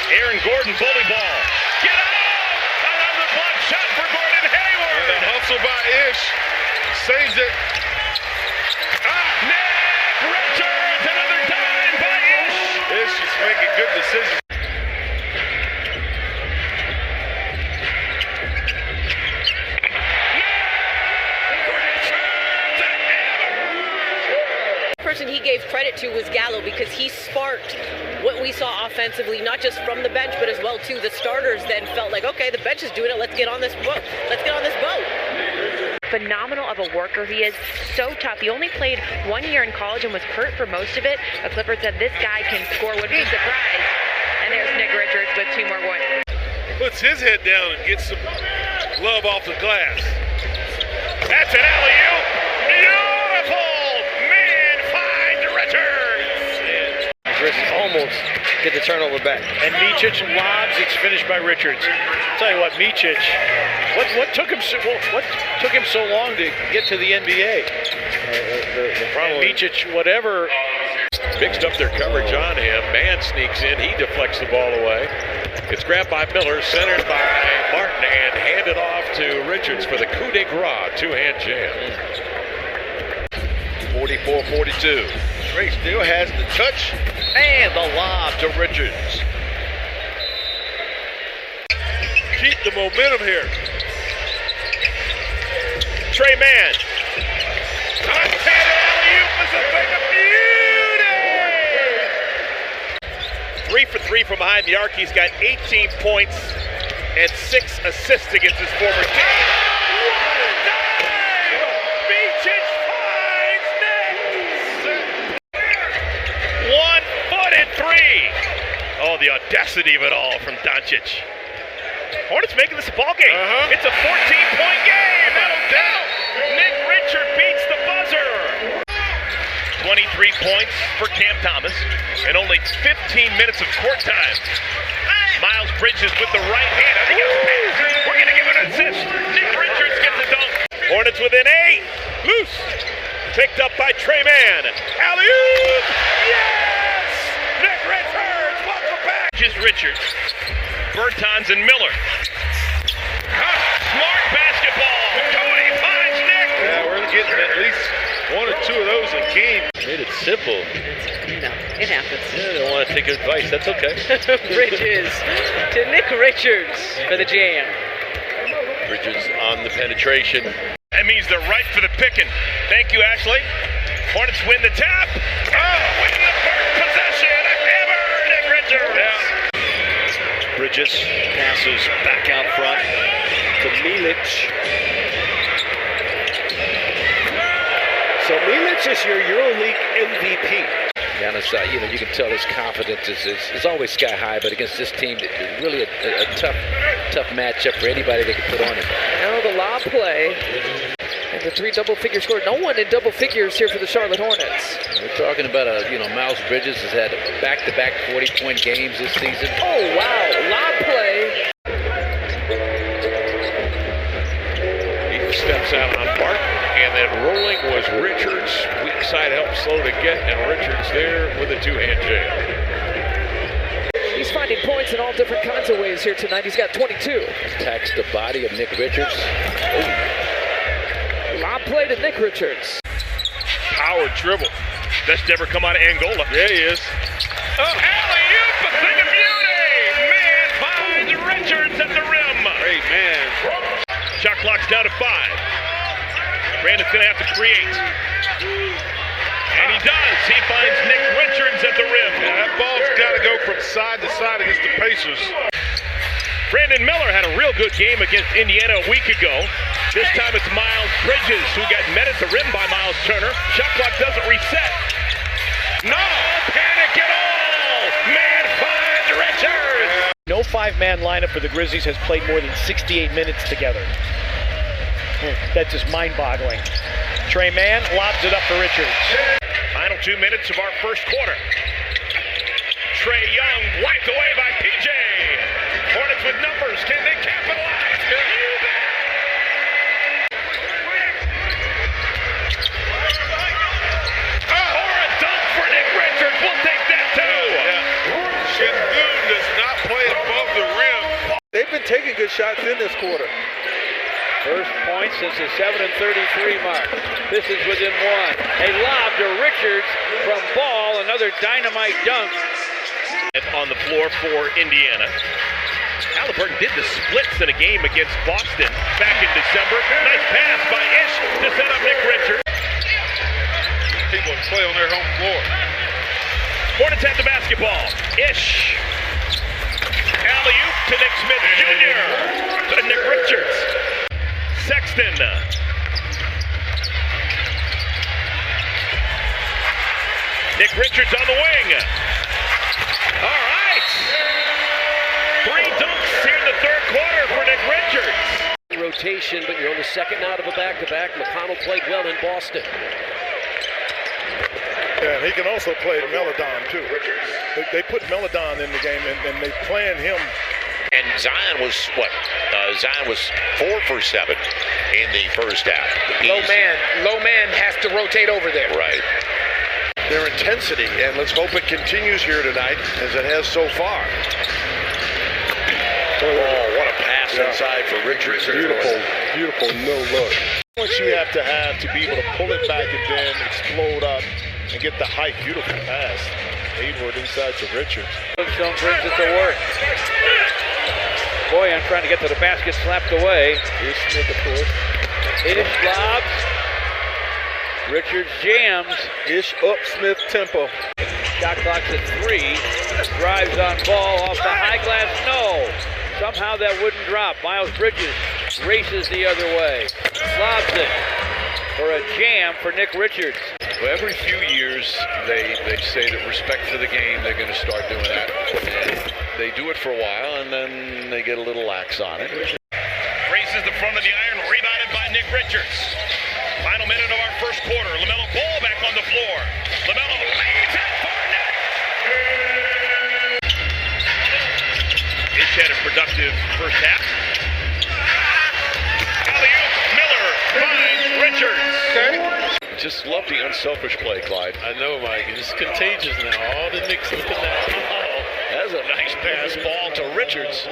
Aaron Gordon, bully ball. Get out! Another block shot for Gordon Hayward. And a hustle by Ish. Saves it. Nick Richards, another dime by Ish. Ish is making good decisions. Person he gave credit to was Gallo because he sparked what we saw offensively, not just from the bench, but as well too. The starters then felt like, okay, the bench is doing it. Let's get on this boat. Let's get on this boat. Phenomenal of a worker he is, so tough. He only played 1 year in college and was hurt for most of it. A Clipper said this guy can score, wouldn't be surprised. And there's Nick Richards with 2 more points. Puts his head down and gets some love off the glass. That's an alley-oop. Beautiful. Man finds Richards. Richards almost get the turnover back. And Micic lobs. It's finished by Richards. Tell you what, Micic. What took him so long to get to the NBA? The problem. Micic, whatever. Mixed up their coverage on him. Man sneaks in. He deflects the ball away. It's grabbed by Miller, centered by Martin, and handed off to Richards for the coup de grace two-hand jam. 44-42. Trey still has the touch And the lob to Richards. keep the momentum here. Trey Mann. Alley-oop was a thing of beauty. 3 for 3 from behind the arc. He's got 18 points and 6 assists against his former team. What a dive! Micic finds Nick. 1-footed 3. Oh, the audacity of it all from Doncic. Hornets making this a ball game. It's a 14-point game. That'll count. Nick Richards beats the buzzer. 23 points for Cam Thomas and only 15 minutes of court time. Miles Bridges with the right hand. I think it's pass. We're going to give it an assist. Nick Richards gets a dunk. Hornets within 8. Loose. Picked up by Trey Mann. Alley-oop. Yes! Nick Richards. Welcome back. Richards. Bertans and Miller. Smart basketball. Cody finds Nick. Yeah, we're getting at least 1 or 2 of those in game. Made it simple. No, it happens. Yeah, they don't want to take advice. That's okay. Bridges to Nick Richards for the jam. Richards on the penetration. That means they're ripe for the picking. Thank you, Ashley. Hornets win the tap. Win the first possession ever, Nick Richards. Yeah. Bridges passes back out front to Milic. So Milic is your EuroLeague MVP. Giannis, you can tell his confidence is always sky high, but against this team, it's really a tough matchup for anybody they can put on him. Now the lob play and the 3 double-figure score. No one in double figures here for the Charlotte Hornets. We're talking about Miles Bridges has had back-to-back 40-point games this season. Oh wow, lob play. He steps out on Martin, and then rolling was Richards. Weak side helped slow to get, and Richards there with a two-hand jam. He's finding points in all different kinds of ways here tonight. He's got 22. Attacks the body of Nick Richards. Lob play to Nick Richards. Howard dribble. Best ever come out of Angola. Yeah, he is. Alley-oop, a thing of beauty. Man finds Richards at the rim. Great man. Shot clock's down to 5. Brandon's going to have to create. And he does. He finds Nick Richards at the rim. Yeah, that ball's got to go from side to side against the Pacers. Brandon Miller had a real good game against Indiana a week ago. This time it's Miles Bridges who got met at the rim by Miles Turner. Shot clock doesn't reset. No panic at all. Man finds Richards. No 5-man lineup for the Grizzlies has played more than 68 minutes together. That's just mind-boggling. Trey Mann lobs it up for Richards. Final 2 minutes of our first quarter. Trae Young wiped away by PJ. Hornets with numbers. Can they capitalize? You bet. Or a dunk for Nick Richards. We'll take that too. Yeah. Şengün does not play taking good shots in this quarter. First point since the 7:33 mark. This is within one. A lob to Richards from Ball. Another dynamite dunk. On the floor for Indiana. Halliburton did the splits in a game against Boston back in December. Nice pass by Ish to set up Nick Richards. People play on their home floor. Hornets have the basketball. Ish. Alley-oop to Nick Smith Jr. to Nick Richards. Sexton. Nick Richards on the wing. All right. 3 dunks here in the third quarter for Nick Richards. Rotation, but you're on the second out of a back-to-back. McConnell played well in Boston. Yeah, and he can also play Melodon, too. They put Melodon in the game, and they plan him. And Zion was, Zion was 4 for 7 in the first half. Low man has to rotate over there. Right. Their intensity, and let's hope it continues here tonight, as it has so far. Oh, what a pass inside for Richards. Beautiful no look. What you have to be able to pull it back and then explode up and get the height. Beautiful pass. Hayward inside to Richards. Stone brings it to work. Boyan trying to get to the basket, slapped away. Here's Smith, of course. Ish lobs. Richards jams. Ish up Smith tempo. Shot clock's at 3. Drives on Ball off the high glass. No. Somehow that wouldn't drop. Miles Bridges races the other way. Lobs it for a jam for Nick Richards. Well, every few years, they say that respect for the game, they're going to start doing that. And they do it for a while, and then they get a little lax on it. Raises the front of the iron, rebounded by Nick Richards. Final minute of our first quarter. LaMelo Ball back on the floor. LaMelo leads it for Nick. Ish had a productive first half. Alley-oop, Miller finds Richards. Just love the unselfish play, Clyde. I know, Mike. It's contagious now. All the Knicks looking at. That's a nice pass ball to Richards.